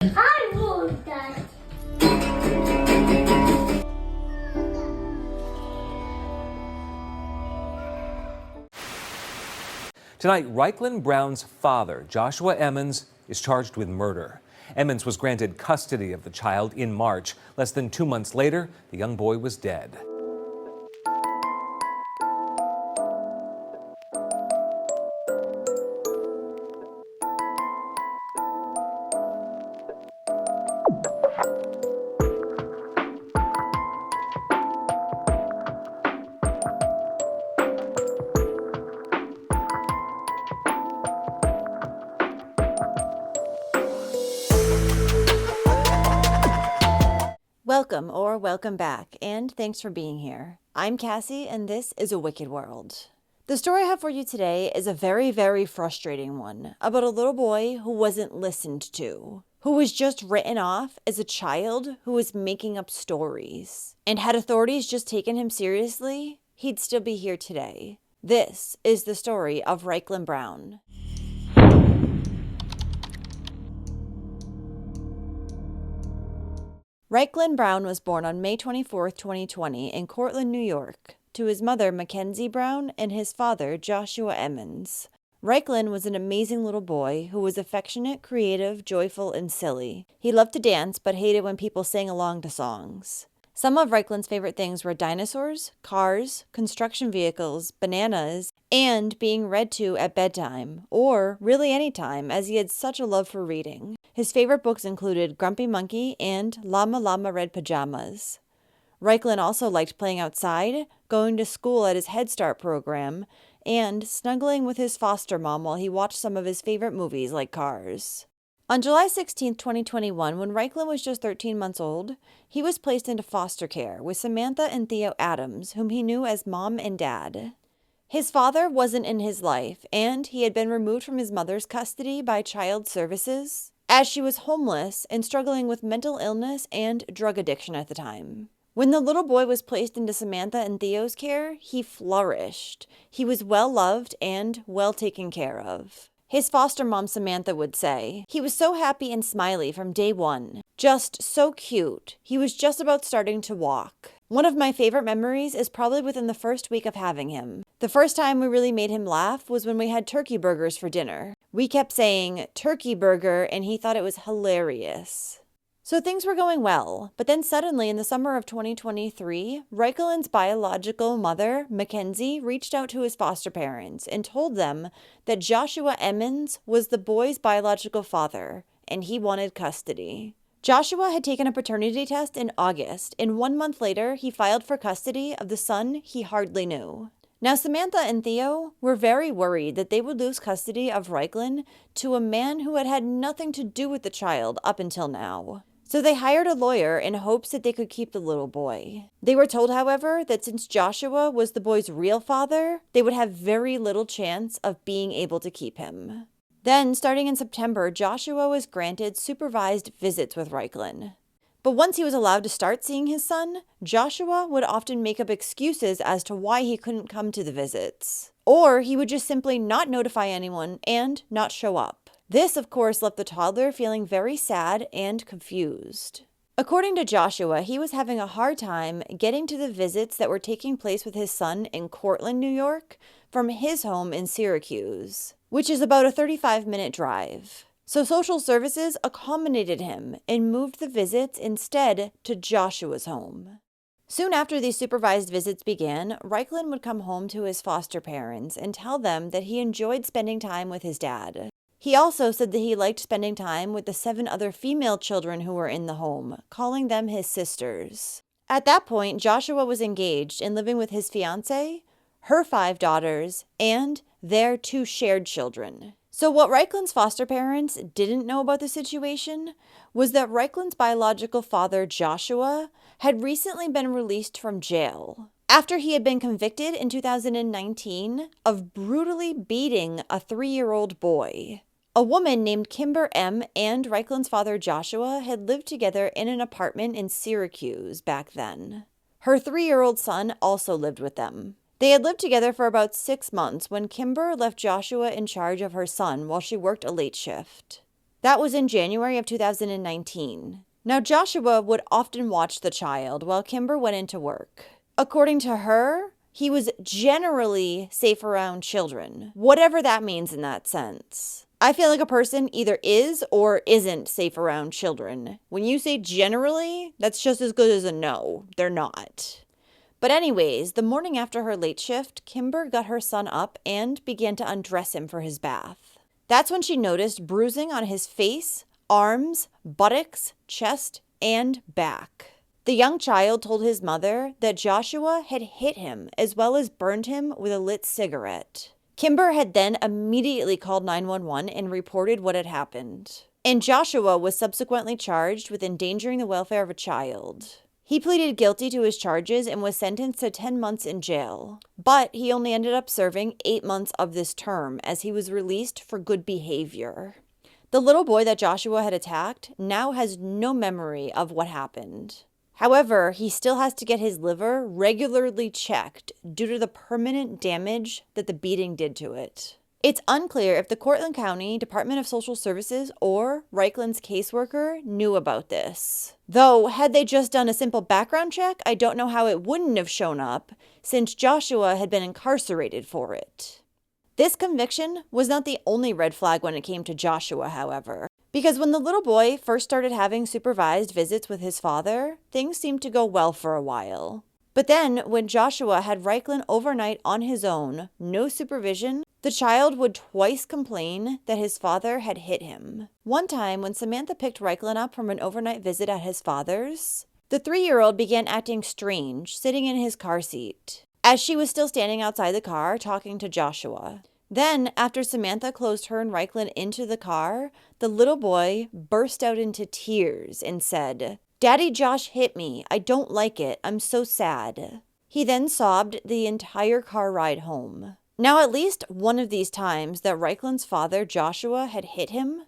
I wrote that. Tonight, Rykelan Brown's father, Joshua Emmons, is charged with murder. Emmons was granted custody of the child in March. Less than 2 months later, the young boy was dead. Welcome back, and thanks for being here. I'm Cassie, and this is A Wicked World. The story I have for you today is a very, very frustrating one about a little boy who wasn't listened to, who was just written off as a child who was making up stories. And had authorities just taken him seriously, he'd still be here today. This is the story of Rykelan Brown. Rykelan Brown was born on May 24, 2020 in Cortland, New York, to his mother Mackenzie Brown and his father Joshua Emmons. Rykelan was an amazing little boy who was affectionate, creative, joyful, and silly. He loved to dance but hated when people sang along to songs. Some of Rykelan's favorite things were dinosaurs, cars, construction vehicles, bananas, and being read to at bedtime, or really any time, as he had such a love for reading. His favorite books included Grumpy Monkey and Llama Llama Red Pajamas. Rykelan also liked playing outside, going to school at his Head Start program, and snuggling with his foster mom while he watched some of his favorite movies like Cars. On July 16, 2021, when Rykelan was just 13 months old, he was placed into foster care with Samantha and Theo Adams, whom he knew as Mom and Dad. His father wasn't in his life, and he had been removed from his mother's custody by Child Services, as she was homeless and struggling with mental illness and drug addiction at the time. When the little boy was placed into Samantha and Theo's care, he flourished. He was well loved and well taken care of. His foster mom, Samantha, would say, "He was so happy and smiley from day one. Just so cute. He was just about starting to walk." One of my favorite memories is probably within the first week of having him. The first time we really made him laugh was when we had turkey burgers for dinner. We kept saying, "turkey burger," and he thought it was hilarious. So things were going well, but then suddenly in the summer of 2023, Rykelan's biological mother, Mackenzie, reached out to his foster parents and told them that Joshua Emmons was the boy's biological father, and he wanted custody. Joshua had taken a paternity test in August, and 1 month later, he filed for custody of the son he hardly knew. Now, Samantha and Theo were very worried that they would lose custody of Rykelan to a man who had had nothing to do with the child up until now. So they hired a lawyer in hopes that they could keep the little boy. They were told, however, that since Joshua was the boy's real father, they would have very little chance of being able to keep him. Then, starting in September, Joshua was granted supervised visits with Rykelan. But once he was allowed to start seeing his son, Joshua would often make up excuses as to why he couldn't come to the visits. Or he would just simply not notify anyone and not show up. This, of course, left the toddler feeling very sad and confused. According to Joshua, he was having a hard time getting to the visits that were taking place with his son in Cortland, New York, from his home in Syracuse, which is about a 35-minute drive. So social services accommodated him and moved the visits instead to Joshua's home. Soon after these supervised visits began, Rykelan would come home to his foster parents and tell them that he enjoyed spending time with his dad. He also said that he liked spending time with the 7 other female children who were in the home, calling them his sisters. At that point, Joshua was engaged and living with his fiancée, her 5 daughters, and their 2 shared children. So what Rykelan's foster parents didn't know about the situation was that Rykelan's biological father, Joshua, had recently been released from jail after he had been convicted in 2019 of brutally beating a 3-year-old boy. A woman named Kimber M. and Rykelan's father Joshua had lived together in an apartment in Syracuse back then. Her 3-year-old son also lived with them. They had lived together for about 6 months when Kimber left Joshua in charge of her son while she worked a late shift. That was in January of 2019. Now, Joshua would often watch the child while Kimber went into work. According to her, he was generally safe around children, whatever that means in that sense. I feel like a person either is or isn't safe around children. When you say generally, that's just as good as a no. They're not. But anyways, the morning after her late shift, Kimber got her son up and began to undress him for his bath. That's when she noticed bruising on his face, arms, buttocks, chest, and back. The young child told his mother that Joshua had hit him as well as burned him with a lit cigarette. Kimber had then immediately called 911 and reported what had happened. And Joshua was subsequently charged with endangering the welfare of a child. He pleaded guilty to his charges and was sentenced to 10 months in jail. But he only ended up serving 8 months of this term as he was released for good behavior. The little boy that Joshua had attacked now has no memory of what happened. However, he still has to get his liver regularly checked due to the permanent damage that the beating did to it. It's unclear if the Cortland County Department of Social Services or Rykelan's caseworker knew about this. Though, had they just done a simple background check, I don't know how it wouldn't have shown up, since Joshua had been incarcerated for it. This conviction was not the only red flag when it came to Joshua, however. Because when the little boy first started having supervised visits with his father, things seemed to go well for a while. But then, when Joshua had Rykelan overnight on his own, no supervision, the child would twice complain that his father had hit him. One time, when Samantha picked Rykelan up from an overnight visit at his father's, the 3-year-old began acting strange, sitting in his car seat, as she was still standing outside the car talking to Joshua. Then, after Samantha closed her and Rykelan into the car, the little boy burst out into tears and said, "Daddy Josh hit me. I don't like it. I'm so sad." He then sobbed the entire car ride home. Now, at least one of these times that Rykelan's father, Joshua, had hit him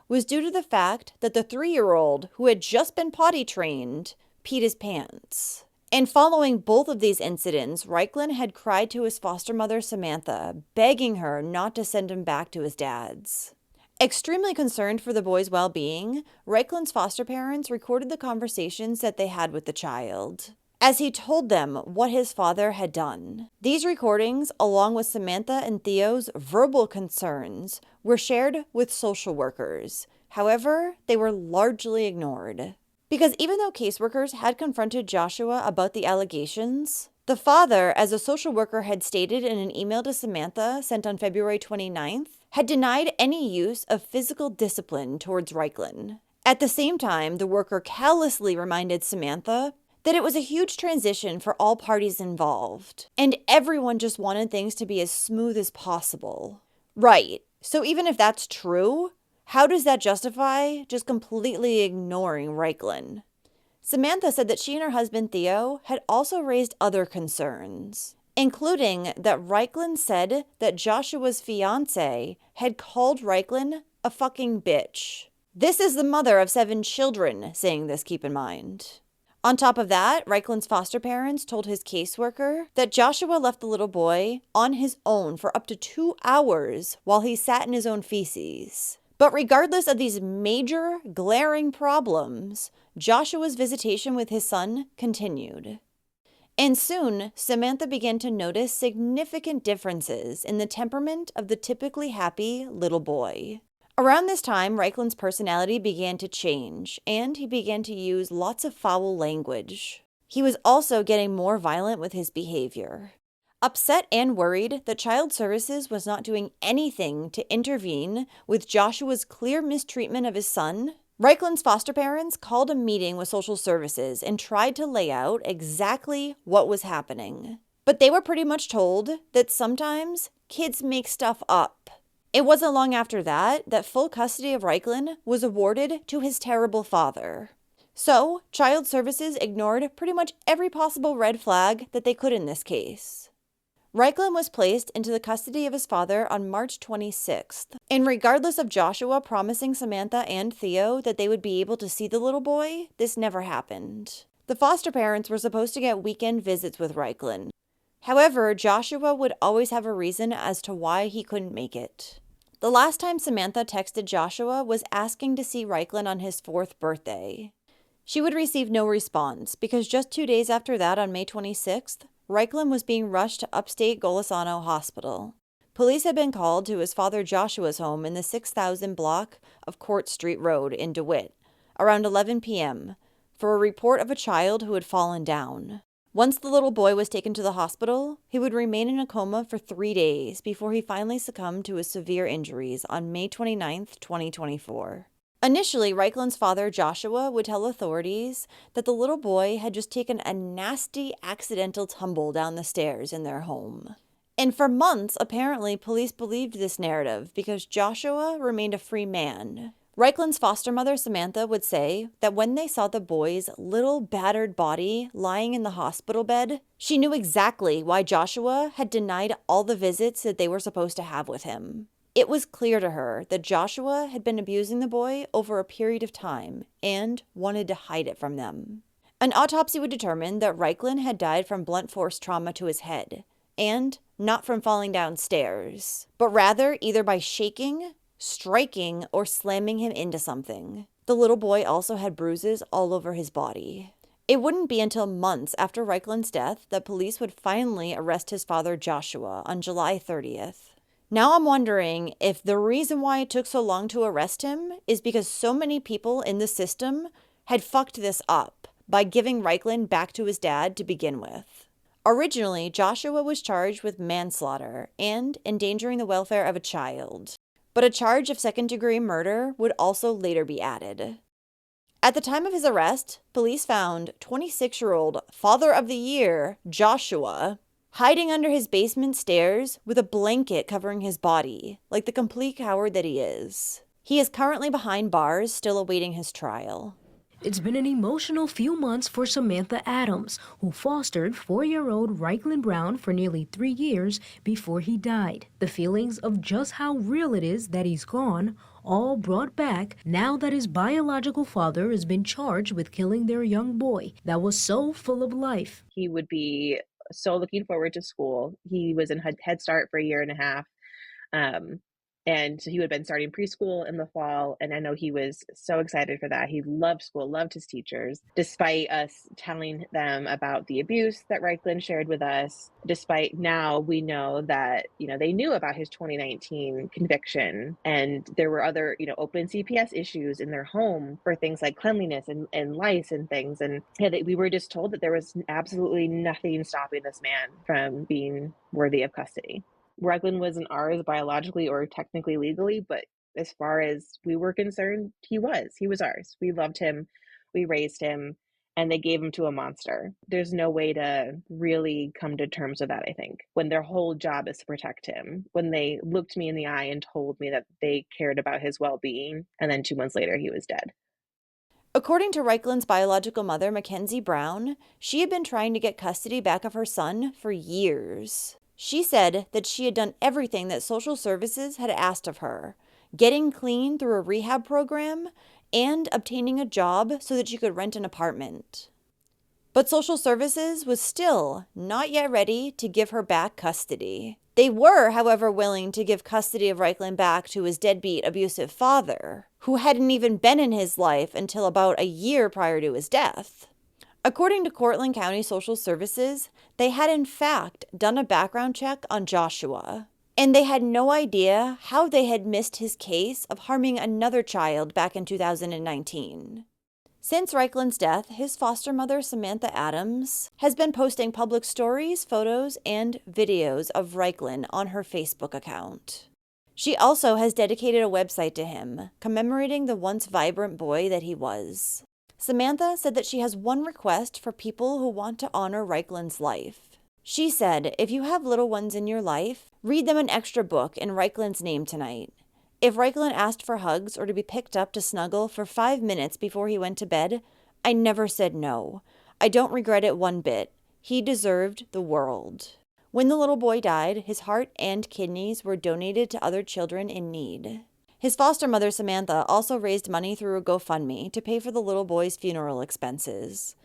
was due to the fact that the 3-year-old, who had just been potty trained, peed his pants. And following both of these incidents, Rykelan had cried to his foster mother, Samantha, begging her not to send him back to his dad's. Extremely concerned for the boy's well-being, Rykelan's foster parents recorded the conversations that they had with the child, as he told them what his father had done. These recordings, along with Samantha and Theo's verbal concerns, were shared with social workers. However, they were largely ignored. Because even though caseworkers had confronted Joshua about the allegations, the father, as a social worker had stated in an email to Samantha sent on February 29th, had denied any use of physical discipline towards Rykelan. At the same time, the worker callously reminded Samantha that it was a huge transition for all parties involved, and everyone just wanted things to be as smooth as possible. Right, so even if that's true, how does that justify just completely ignoring Rykelan? Samantha said that she and her husband Theo had also raised other concerns, including that Rykelan said that Joshua's fiance had called Rykelan a fucking bitch. This is the mother of 7 children saying this, keep in mind. On top of that, Rykelan's foster parents told his caseworker that Joshua left the little boy on his own for up to 2 hours while he sat in his own feces. But regardless of these major, glaring problems, Joshua's visitation with his son continued. And soon, Samantha began to notice significant differences in the temperament of the typically happy little boy. Around this time, Rykelan's personality began to change, and he began to use lots of foul language. He was also getting more violent with his behavior. Upset and worried that Child Services was not doing anything to intervene with Joshua's clear mistreatment of his son, Rykelan's foster parents called a meeting with social services and tried to lay out exactly what was happening. But they were pretty much told that sometimes kids make stuff up. It wasn't long after that full custody of Rykelan was awarded to his terrible father. So, Child Services ignored pretty much every possible red flag that they could in this case. Rykelan was placed into the custody of his father on March 26th, and regardless of Joshua promising Samantha and Theo that they would be able to see the little boy, this never happened. The foster parents were supposed to get weekend visits with Rykelan. However, Joshua would always have a reason as to why he couldn't make it. The last time Samantha texted Joshua was asking to see Rykelan on his 4th birthday. She would receive no response because just 2 days after that, on May 26th, Rykelan was being rushed to upstate Golisano Hospital. Police had been called to his father Joshua's home in the 6000 block of Court Street Road in DeWitt around 11 p.m. for a report of a child who had fallen down. Once the little boy was taken to the hospital, he would remain in a coma for 3 days before he finally succumbed to his severe injuries on May 29, 2024. Initially, Rykelan's father, Joshua, would tell authorities that the little boy had just taken a nasty accidental tumble down the stairs in their home. And for months, apparently, police believed this narrative because Joshua remained a free man. Rykelan's foster mother, Samantha, would say that when they saw the boy's little battered body lying in the hospital bed, she knew exactly why Joshua had denied all the visits that they were supposed to have with him. It was clear to her that Joshua had been abusing the boy over a period of time and wanted to hide it from them. An autopsy would determine that Rykelan had died from blunt force trauma to his head, and not from falling downstairs, but rather either by shaking, striking, or slamming him into something. The little boy also had bruises all over his body. It wouldn't be until months after Rykelan's death that police would finally arrest his father Joshua on July 30th. Now I'm wondering if the reason why it took so long to arrest him is because so many people in the system had fucked this up by giving Rykelan back to his dad to begin with. Originally, Joshua was charged with manslaughter and endangering the welfare of a child, but a charge of second-degree murder would also later be added. At the time of his arrest, police found 26-year-old Father of the Year Joshua hiding under his basement stairs with a blanket covering his body, like the complete coward that he is. He is currently behind bars, still awaiting his trial. It's been an emotional few months for Samantha Adams, who fostered 4-year-old Rykelan Brown for nearly 3 years before he died. The feelings of just how real it is that he's gone, all brought back now that his biological father has been charged with killing their young boy that was so full of life. He would be so looking forward to school. He was in Head Start for a year and a half. And so he had been starting preschool in the fall, and I know he was so excited for that. He loved school, loved his teachers, despite us telling them about the abuse that Rykelan shared with us. Despite now we know that, they knew about his 2019 conviction, and there were other, open CPS issues in their home for things like cleanliness and lice and things. And we were just told that there was absolutely nothing stopping this man from being worthy of custody. Rykelan wasn't ours biologically or technically legally, but as far as we were concerned, he was ours. We loved him, we raised him, and they gave him to a monster. There's no way to really come to terms with that, I think, when their whole job is to protect him. When they looked me in the eye and told me that they cared about his well-being, and then 2 months later he was dead. According to Rykelan's biological mother, Mackenzie Brown, she had been trying to get custody back of her son for years. She said that she had done everything that social services had asked of her, getting clean through a rehab program and obtaining a job so that she could rent an apartment. But social services was still not yet ready to give her back custody. They were, however, willing to give custody of Rykelan back to his deadbeat abusive father, who hadn't even been in his life until about a year prior to his death. According to Cortland County Social Services, they had in fact done a background check on Joshua, and they had no idea how they had missed his case of harming another child back in 2019. Since Rykelan's death, his foster mother, Samantha Adams, has been posting public stories, photos, and videos of Rykelan on her Facebook account. She also has dedicated a website to him, commemorating the once vibrant boy that he was. Samantha said that she has one request for people who want to honor Rykelan's life. She said, if you have little ones in your life, read them an extra book in Rykelan's name tonight. If Rykelan asked for hugs or to be picked up to snuggle for 5 minutes before he went to bed, I never said no. I don't regret it one bit. He deserved the world. When the little boy died, his heart and kidneys were donated to other children in need. His foster mother, Samantha, also raised money through a GoFundMe to pay for the little boy's funeral expenses.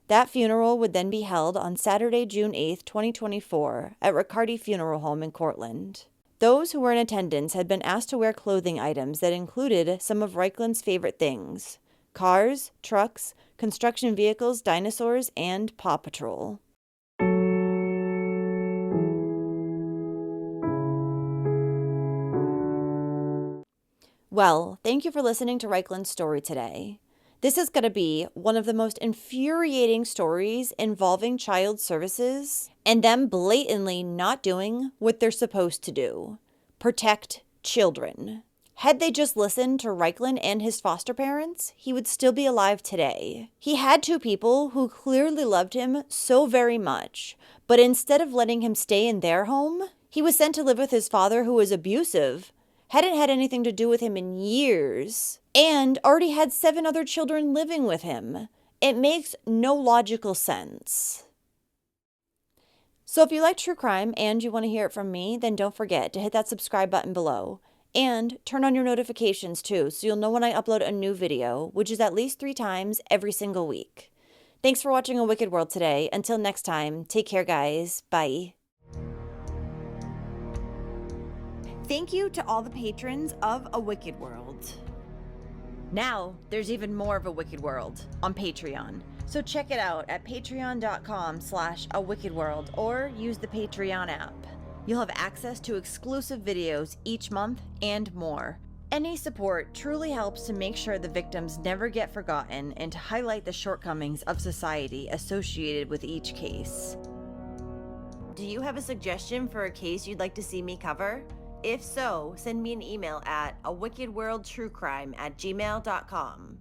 That funeral would then be held on Saturday, June 8, 2024, at Riccardi Funeral Home in Cortland. Those who were in attendance had been asked to wear clothing items that included some of Rykelan's favorite things: cars, trucks, construction vehicles, dinosaurs, and Paw Patrol. Well, thank you for listening to Rykelan's story today. This is going to be one of the most infuriating stories involving child services and them blatantly not doing what they're supposed to do: protect children. Had they just listened to Rykelan and his foster parents, he would still be alive today. He had two people who clearly loved him so very much, but instead of letting him stay in their home, he was sent to live with his father, who was abusive, hadn't had anything to do with him in years, and already had 7 other children living with him. It makes no logical sense. So if you like true crime and you want to hear it from me, then don't forget to hit that subscribe button below. And turn on your notifications too, so you'll know when I upload a new video, which is at least 3 times every single week. Thanks for watching A Wicked World today. Until next time, take care, guys. Bye. Thank you to all the patrons of A Wicked World. Now, there's even more of A Wicked World on Patreon. So check it out at patreon.com/awickedworld or use the Patreon app. You'll have access to exclusive videos each month and more. Any support truly helps to make sure the victims never get forgotten and to highlight the shortcomings of society associated with each case. Do you have a suggestion for a case you'd like to see me cover? If so, send me an email at awickedworldtruecrime@gmail.com.